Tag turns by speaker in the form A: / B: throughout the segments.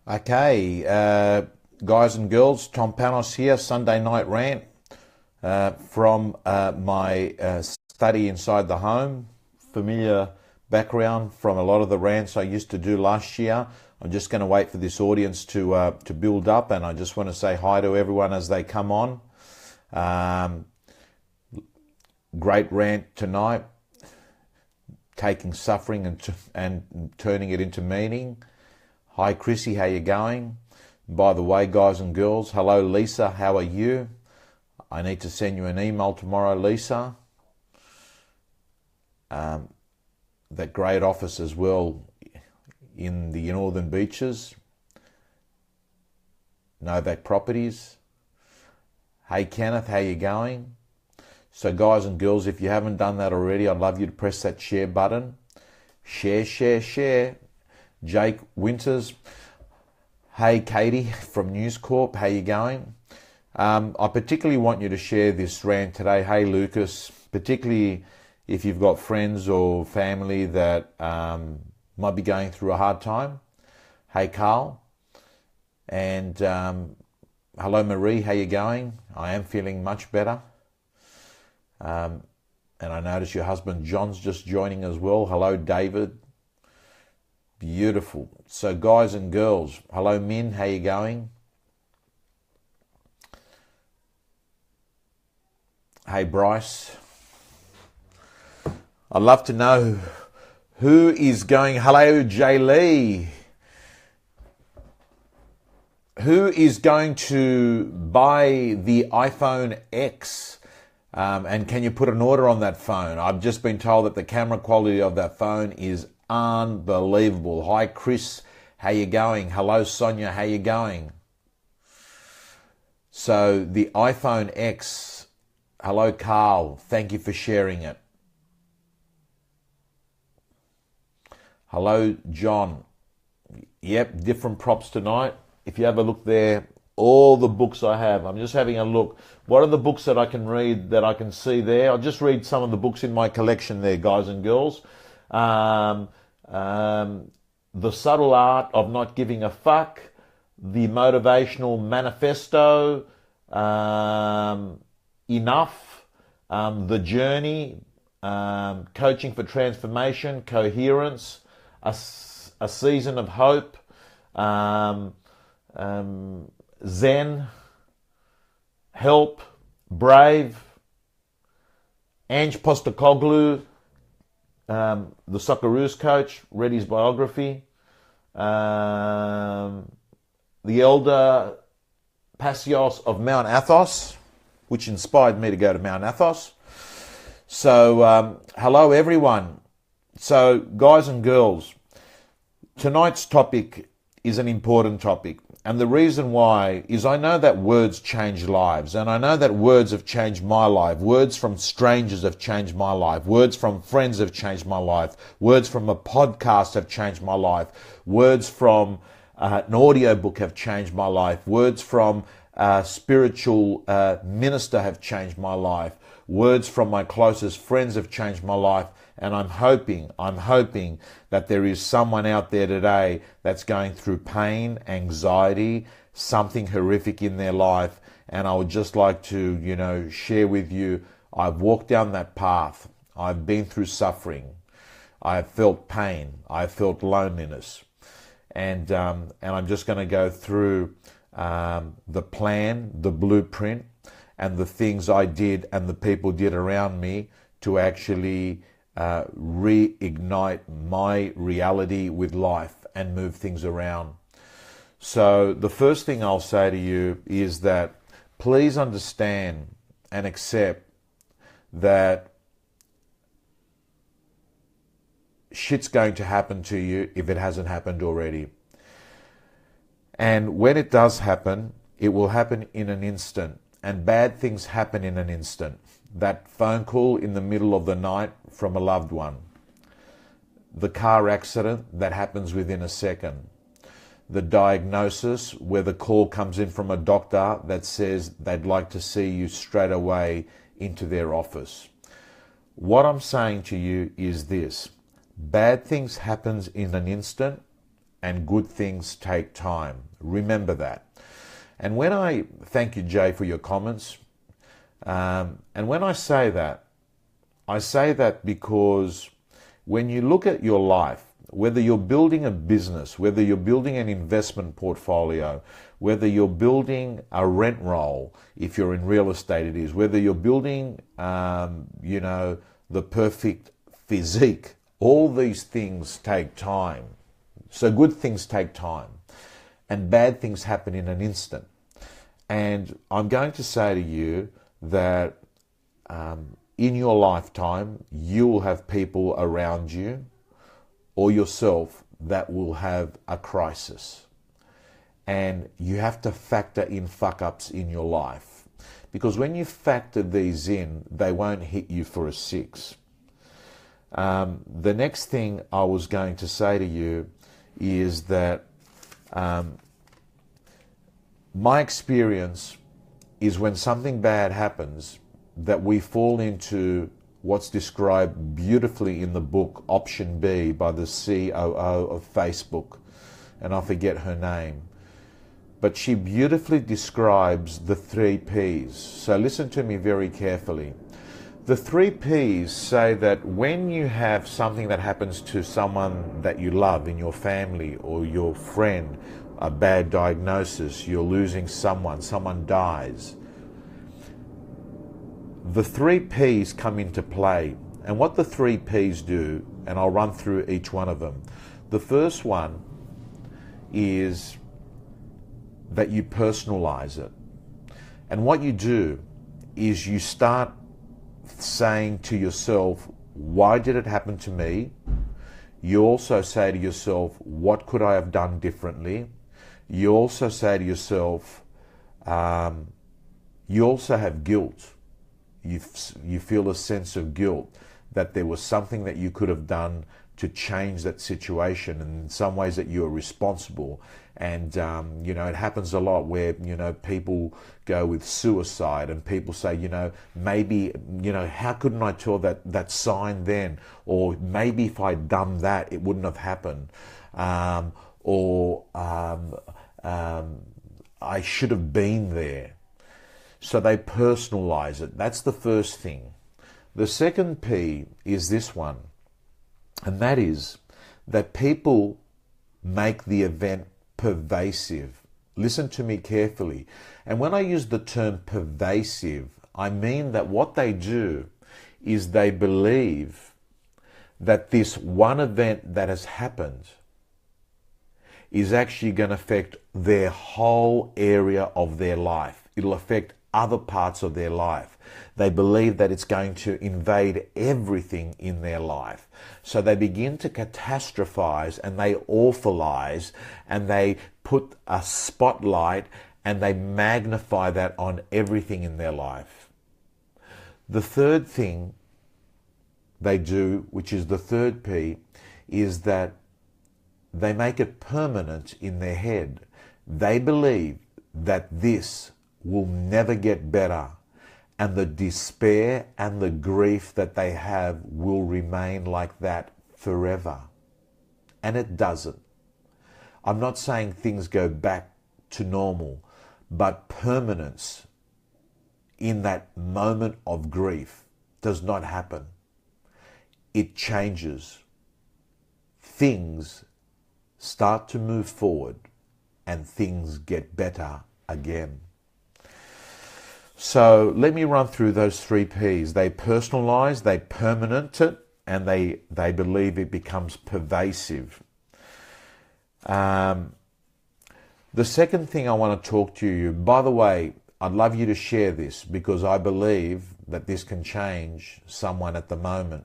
A: Okay, guys and girls, Tom Panos here, Sunday Night Rant from my study inside the home. Familiar background from a lot of the rants I used to do last year. I'm just going to wait for this audience to build up, and I just want to say hi to everyone as they come on. Great rant tonight, taking suffering and turning it into meaning. Hi Chrissy, how you going? By the way, guys and girls, hello Lisa, how are you? I need to send you an email tomorrow, Lisa. That great office as well in the Northern Beaches. Novak Properties. Hey Kenneth, how you going? So guys and girls, if you haven't done that already, I'd love you to press that share button. Share, share, share. Jake Winters, hey Katie from News Corp, how you going? I particularly want you to share this rant today. Hey Lucas, particularly if you've got friends or family that might be going through a hard time. Hey Carl, and hello Marie, how you going? I am feeling much better. And I notice your husband John's just joining as well. Hello David. Beautiful. So guys and girls, hello Min, how you going? Hey Bryce. I'd love to know who is going. Hello Jay Lee. Who is going to buy the iPhone X? And can you put an order on that phone? I've just been told that the camera quality of that phone is unbelievable. Hi Chris, how you going? Hello Sonia, how you going? So the iPhone X, hello Carl, thank you for sharing it. Hello John. Yep, different props tonight. If you have a look there, all the books I have, I'm just having a look. What are the books that I can read, that I can see there? I'll just read some of the books in my collection there, guys and girls. The Subtle Art of Not Giving a Fuck, The Motivational Manifesto, Enough, The Journey, Coaching for Transformation, Coherence, A Season of Hope, Zen, Help, Brave, Ange Postecoglou, the Socceroos coach, read his biography. The elder Passios of Mount Athos, which inspired me to go to Mount Athos. So, hello everyone. So, guys and girls, tonight's topic is an important topic. And the reason why is I know that words change lives, and I know that words have changed my life. Words from strangers have changed my life. Words from friends have changed my life. Words from a podcast have changed my life. Words from an audiobook have changed my life. Words from a spiritual minister have changed my life. Words from my closest friends have changed my life. And I'm hoping that there is someone out there today that's going through pain, anxiety, something horrific in their life. And I would just like to, share with you, I've walked down that path. I've been through suffering. I've felt pain. I've felt loneliness. And I'm just going to go through the plan, the blueprint, and the things I did and the people did around me to actually reignite my reality with life and move things around. So the first thing I'll say to you is that please understand and accept that shit's going to happen to you if it hasn't happened already. And when it does happen, it will happen in an instant. And bad things happen in an instant. That phone call in the middle of the night from a loved one. The car accident that happens within a second. The diagnosis where the call comes in from a doctor that says they'd like to see you straight away into their office. What I'm saying to you is this. Bad things happen in an instant and good things take time. Remember that. And when I thank you, Jay, for your comments, and when I say that because when you look at your life, whether you're building a business, whether you're building an investment portfolio, whether you're building a rent roll, if you're in real estate it is, whether you're building, the perfect physique, all these things take time. So good things take time and bad things happen in an instant. And I'm going to say to you that in your lifetime, you will have people around you or yourself that will have a crisis. And you have to factor in fuck-ups in your life. Because when you factor these in, they won't hit you for a 6. The next thing I was going to say to you is that my experience is when something bad happens, that we fall into what's described beautifully in the book Option B by the COO of Facebook, and I forget her name. But she beautifully describes the 3 Ps. So listen to me very carefully. The 3 Ps say that when you have something that happens to someone that you love in your family or your friend, a bad diagnosis, you're losing someone dies, the 3 Ps come into play. And what the 3 Ps do, and I'll run through each one of them. The first one is that you personalize it. And what you do is you start saying to yourself, why did it happen to me? You also say to yourself, what could I have done differently? You also say to yourself, you also have guilt. You feel a sense of guilt that there was something that you could have done to change that situation, and in some ways that you are responsible. And it happens a lot where people go with suicide, and people say, maybe how couldn't I tell that sign then, or maybe if I'd done that it wouldn't have happened, or I should have been there. So they personalize it. That's the first thing. The second P is this one, and that is that people make the event pervasive. Listen to me carefully. And when I use the term pervasive, I mean that what they do is they believe that this one event that has happened is actually going to affect their whole area of their life. It'll affect other parts of their life. They believe that it's going to invade everything in their life. So they begin to catastrophize, and they awfulize, and they put a spotlight and they magnify that on everything in their life. The third thing they do, which is the third P, is that they make it permanent in their head. They believe that this will never get better, and the despair and the grief that they have will remain like that forever. And it doesn't. I'm not saying things go back to normal, but permanence in that moment of grief does not happen. It changes. Things start to move forward, and things get better again. So let me run through those 3 Ps. They personalize, they permanent it, and they believe it becomes pervasive. The second thing I want to talk to you, by the way, I'd love you to share this because I believe that this can change someone at the moment.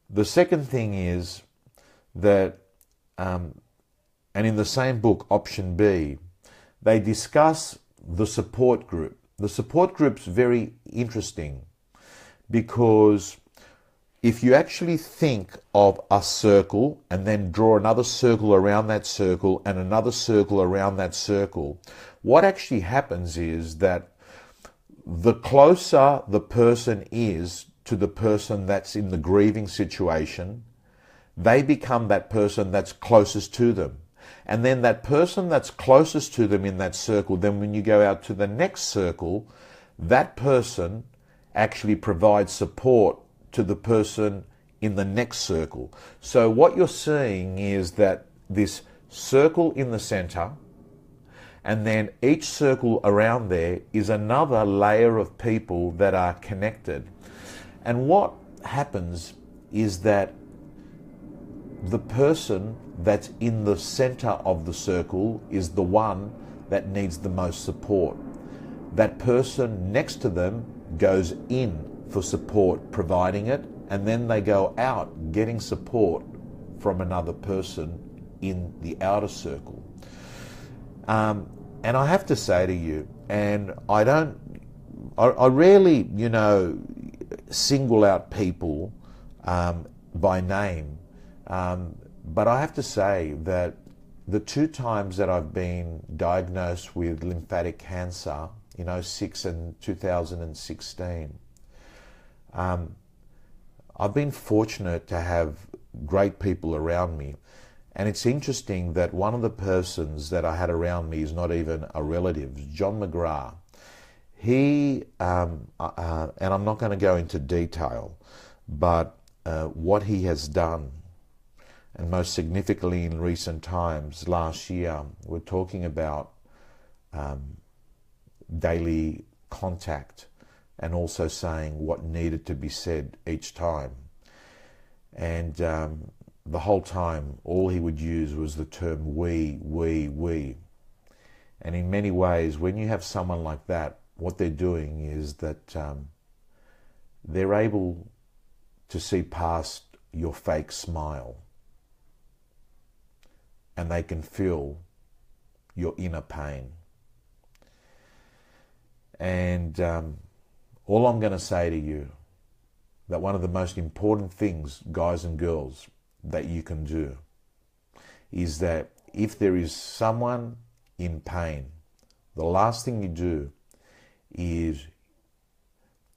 A: The second thing is that, and in the same book, Option B, they discuss the support group. The support group's very interesting because if you actually think of a circle and then draw another circle around that circle and another circle around that circle, what actually happens is that the closer the person is to the person that's in the grieving situation, they become that person that's closest to them. And then that person that's closest to them in that circle, then when you go out to the next circle, that person actually provides support to the person in the next circle. So what you're seeing is that this circle in the center, and then each circle around there is another layer of people that are connected. And what happens is that the person that's in the center of the circle is the one that needs the most support. That person next to them goes in for support, providing it, and then they go out getting support from another person in the outer circle. And I have to say to you, and I rarely, single out people by name, but I have to say that the 2 times that I've been diagnosed with lymphatic cancer, in 2006 and 2016, I've been fortunate to have great people around me. And it's interesting that one of the persons that I had around me is not even a relative, John McGrath. He, and I'm not going to go into detail, but what he has done, and most significantly in recent times, last year, we're talking about daily contact and also saying what needed to be said each time. And the whole time, all he would use was the term we. And in many ways, when you have someone like that, what they're doing is that they're able to see past your fake smile, and they can feel your inner pain. And all I'm going to say to you, that one of the most important things, guys and girls, that you can do is that if there is someone in pain, the last thing you do is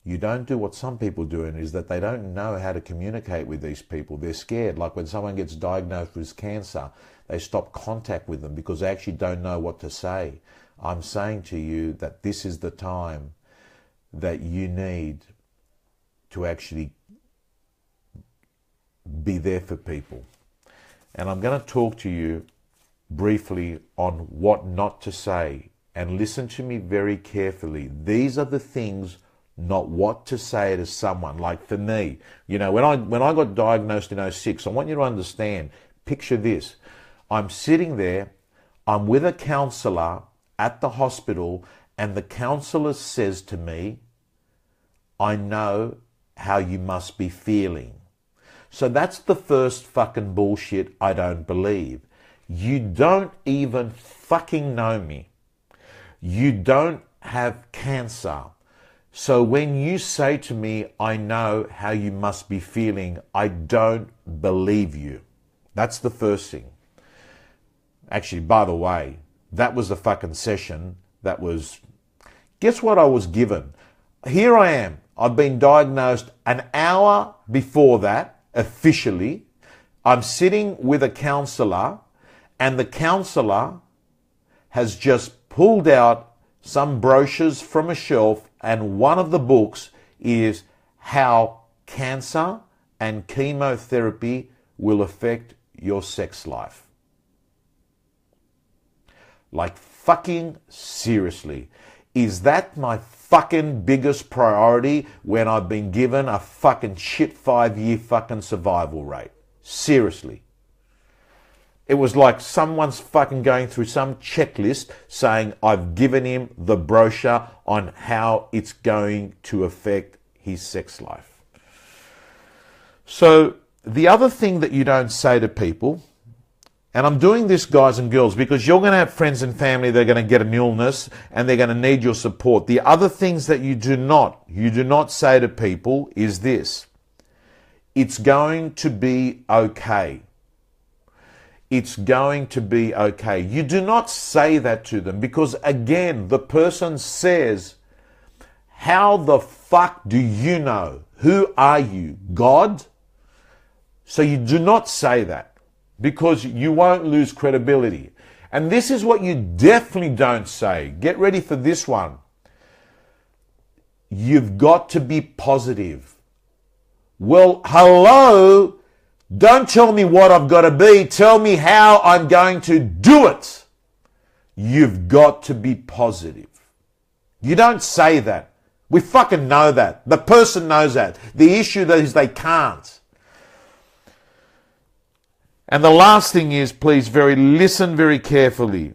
A: you don't do what some people do, and is that they don't know how to communicate with these people. They're scared. Like when someone gets diagnosed with cancer, they stop contact with them because they actually don't know what to say. I'm saying to you that this is the time that you need to actually be there for people. And I'm going to talk to you briefly on what not to say. And listen to me very carefully. These are the things, not what to say to someone. Like for me, when I got diagnosed in 2006, I want you to understand, picture this. I'm sitting there, I'm with a counsellor at the hospital, and the counsellor says to me, I know how you must be feeling. So that's the first fucking bullshit I don't believe. You don't even fucking know me. You don't have cancer. So when you say to me, I know how you must be feeling, I don't believe you. That's the first thing. Actually, by the way, that was the fucking session that was... Guess what I was given? Here I am. I've been diagnosed an hour before that, officially. I'm sitting with a counsellor, and the counsellor has just pulled out some brochures from a shelf, and one of the books is How Cancer and Chemotherapy Will Affect Your Sex Life. Like fucking seriously. Is that my fucking biggest priority when I've been given a fucking shit 5-year fucking survival rate? Seriously. It was like someone's fucking going through some checklist saying I've given him the brochure on how it's going to affect his sex life. So the other thing that you don't say to people, and I'm doing this, guys and girls, because you're going to have friends and family that are going to get an illness and they're going to need your support. The other things that you do not say to people is this: it's going to be okay. It's going to be okay. You do not say that to them because, again, the person says, how the fuck do you know? Who are you? God? So you do not say that because you won't lose credibility. And this is what you definitely don't say. Get ready for this one. You've got to be positive. Well, hello, don't tell me what I've got to be. Tell me how I'm going to do it. You've got to be positive. You don't say that. We fucking know that. The person knows that. The issue is they can't. And the last thing is, please, listen very carefully.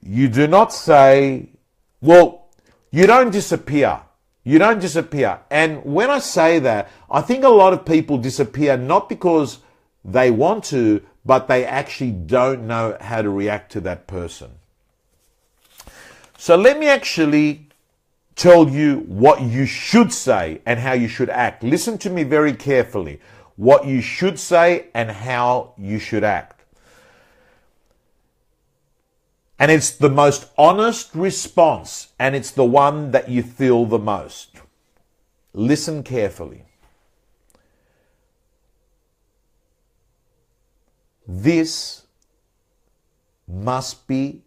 A: You do not say, well, you don't disappear. You don't disappear. And when I say that, I think a lot of people disappear not because they want to, but they actually don't know how to react to that person. So let me actually tell you what you should say and how you should act. Listen to me very carefully. What you should say and how you should act. And it's the most honest response, and it's the one that you feel the most. Listen carefully. This must be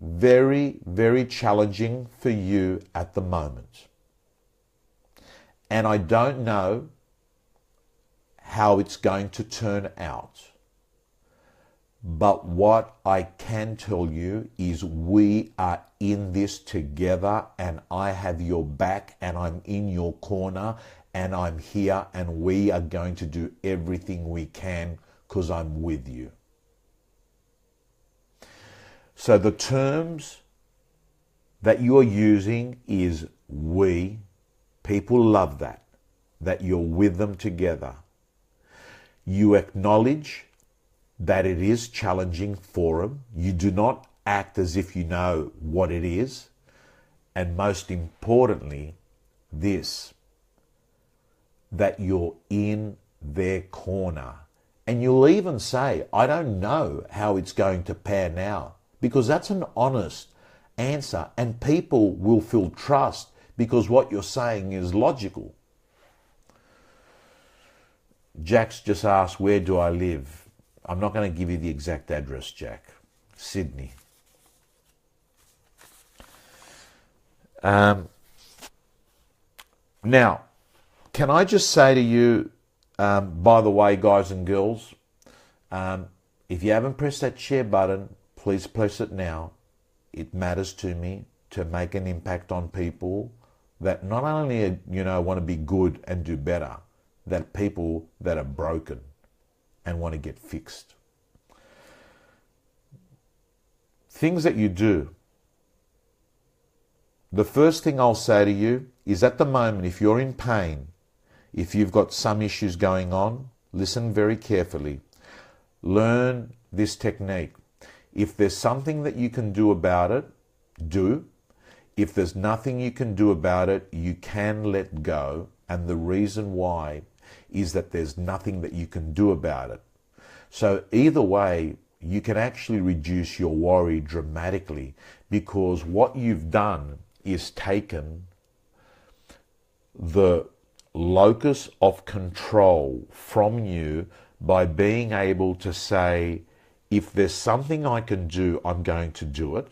A: very, very challenging for you at the moment. And I don't know how it's going to turn out. But what I can tell you is we are in this together, and I have your back, and I'm in your corner, and I'm here, and we are going to do everything we can because I'm with you. So the terms that you're using is we. People love that you're with them together. You acknowledge that it is challenging for them. You do not act as if you know what it is. And most importantly, this, that you're in their corner. And you'll even say, I don't know how it's going to pan out, because that's an honest answer, and people will feel trust because what you're saying is logical. Jack's just asked, where do I live? I'm not going to give you the exact address, Jack. Sydney. Now, can I just say to you, by the way, guys and girls, if you haven't pressed that share button, please press it now. It matters to me to make an impact on people that not only, want to be good and do better, that people that are broken and want to get fixed. Things that you do. The first thing I'll say to you is, at the moment, if you're in pain, if you've got some issues going on, listen very carefully. Learn this technique. If there's something that you can do about it, do. If there's nothing you can do about it, you can let go. And the reason why is that there's nothing that you can do about it. So either way, you can actually reduce your worry dramatically, because what you've done is taken the locus of control from you by being able to say, if there's something I can do, I'm going to do it.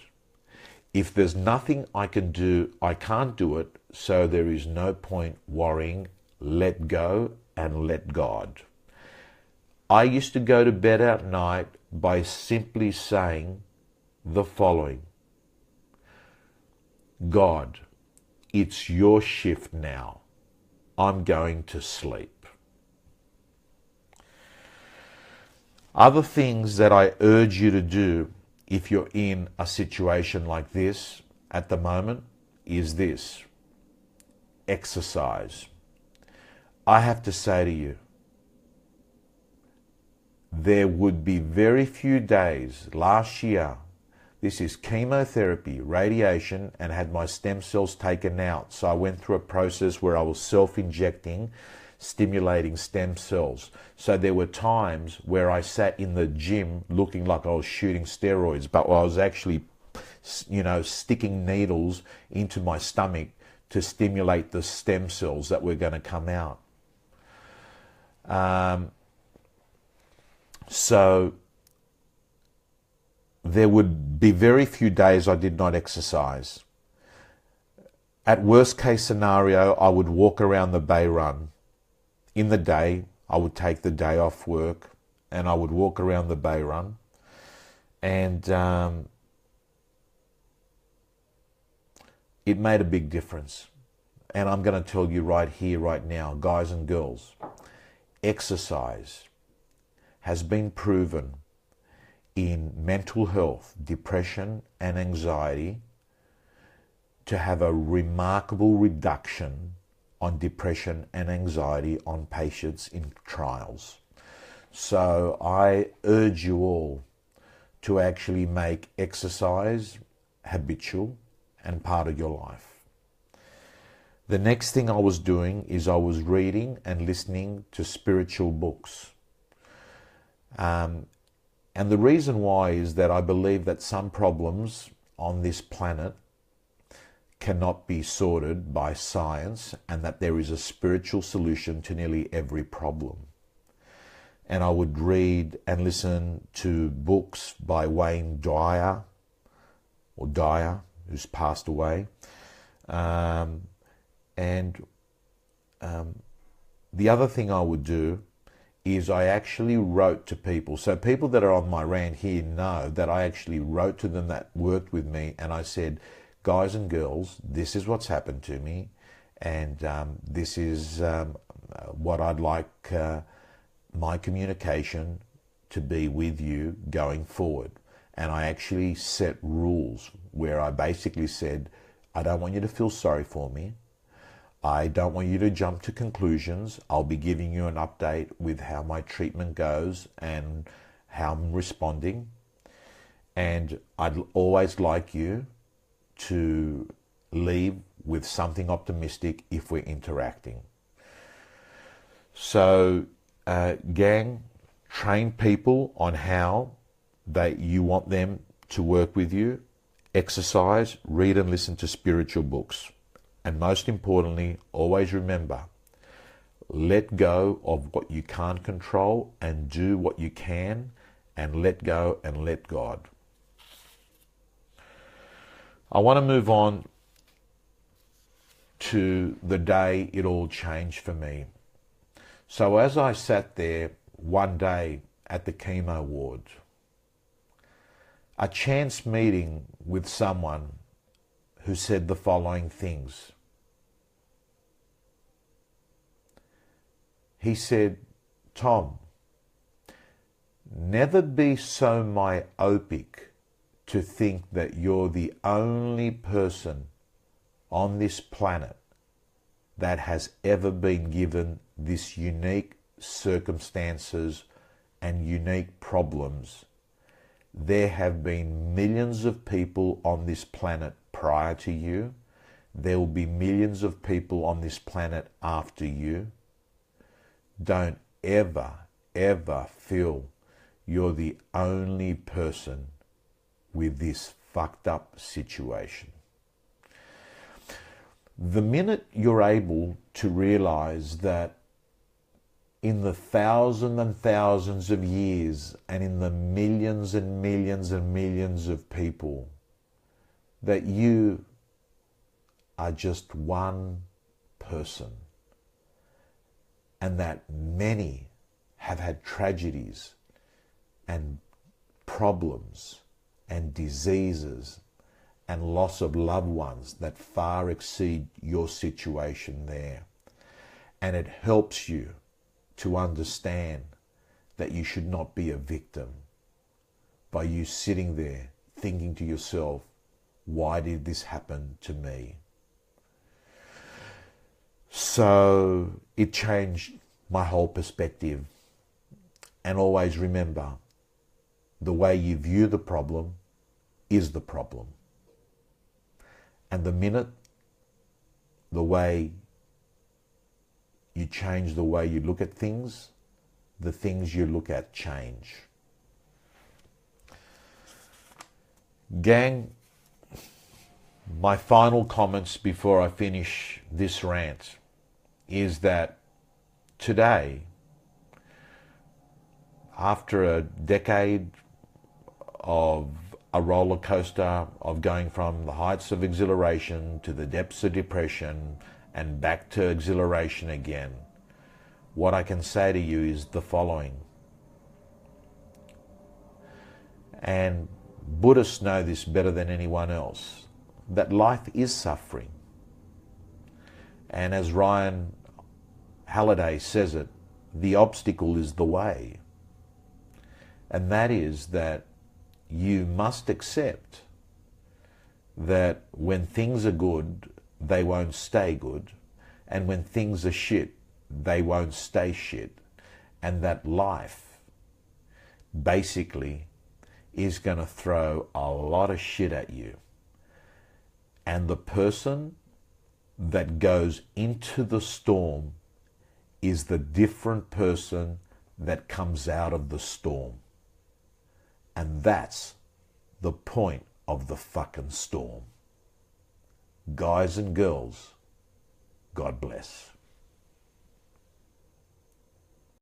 A: If there's nothing I can do, I can't do it. So there is no point worrying. Let go and let God. I used to go to bed at night by simply saying the following: God, it's your shift now. I'm going to sleep. Other things that I urge you to do if you're in a situation like this at the moment is this: exercise. I have to say to you, there would be very few days last year, this is chemotherapy, radiation, and had my stem cells taken out. So I went through a process where I was self-injecting, stimulating stem cells. So there were times where I sat in the gym looking like I was shooting steroids, but I was actually, sticking needles into my stomach to stimulate the stem cells that were going to come out. So there would be very few days I did not exercise. At worst case scenario, I would walk around the bay run. In the day, I would take the day off work and I would walk around the bay run. And it made a big difference. And I'm going to tell you right here, right now, guys and girls, exercise has been proven in mental health, depression and anxiety to have a remarkable reduction on depression and anxiety on patients in trials. So I urge you all to actually make exercise habitual and part of your life. The next thing I was doing is I was reading and listening to spiritual books. And the reason why is that I believe that some problems on this planet cannot be sorted by science and that there is a spiritual solution to nearly every problem. And I would read and listen to books by Wayne Dyer, who's passed away. The other thing I would do is I actually wrote to people. So people that are on my rant here know that I actually wrote to them that worked with me, and I said, guys and girls, this is what's happened to me, and this is what I'd like my communication to be with you going forward. And I actually set rules where I basically said, I don't want you to feel sorry for me. I don't want you to jump to conclusions. I'll be giving you an update with how my treatment goes and how I'm responding. And I'd always like you to leave with something optimistic if we're interacting. So, gang, train people on how you want them to work with you. Exercise, read and listen to spiritual books. And most importantly, always remember, let go of what you can't control and do what you can, and let go and let God. I want to move on to the day it all changed for me. So as I sat there one day at the chemo ward, a chance meeting with someone who said the following things. He said, Tom, never be so myopic to think that you're the only person on this planet that has ever been given this unique circumstances and unique problems. There have been millions of people on this planet prior to you. There will be millions of people on this planet after you. Don't ever, ever feel you're the only person with this fucked up situation. The minute you're able to realize that in the thousands and thousands of years and in the millions and millions and millions of people, that you are just one person, and that many have had tragedies and problems and diseases and loss of loved ones that far exceed your situation there. And it helps you to understand that you should not be a victim by you sitting there thinking to yourself, why did this happen to me? So it changed my whole perspective. And always remember, the way you view the problem is the problem. And the minute the way you change the way you look at things, the things you look at change. Gang, my final comments before I finish this rant is that today after a decade of a roller coaster of going from the heights of exhilaration to the depths of depression and back to exhilaration again, what I can say to you is the following. And Buddhists know this better than anyone else, that life is suffering. And as Ryan Halliday says it, the obstacle is the way. And that is that you must accept that when things are good, they won't stay good. And when things are shit, they won't stay shit. And that life basically is going to throw a lot of shit at you. And the person that goes into the storm is the different person that comes out of the storm. And that's the point of the fucking storm. Guys and girls, God bless.